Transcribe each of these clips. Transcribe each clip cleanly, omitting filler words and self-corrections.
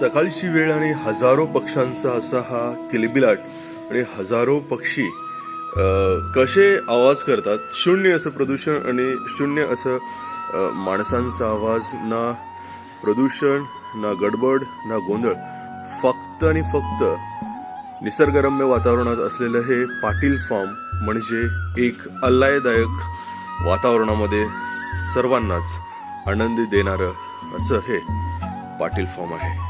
सकाळची वेळ आणि हजारो पक्ष्यांचा असा हा किलबिलाट आणि हजारो पक्षी कसे आवाज करतात. शून्य असं प्रदूषण आणि शून्य असं माणसांचा आवाज. ना प्रदूषण, ना गडबड, ना गोंधळ. फक्त आणि फक्त निसर्गरम्य वातावरणात असलेलं हे पाटील फार्म म्हणजे एक आल्हाददायक वातावरणामध्ये सर्वांनाच आनंद देणारं असं हे पाटील फार्म आहे.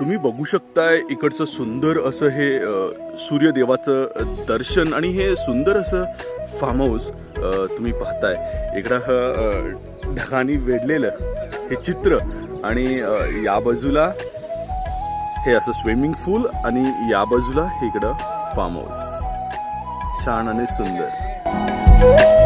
तुम्ही बघू शकताय इकडचं सुंदर असं हे सूर्यदेवाचं दर्शन आणि हे सुंदर असं फार्म हाऊस तुम्ही पाहताय. इकडं ढगांनी वेढलेलं हे चित्र आणि या बाजूला हे असं स्विमिंग पूल आणि या बाजूला हे इकडं फार्म हाऊस. छान आणि सुंदर.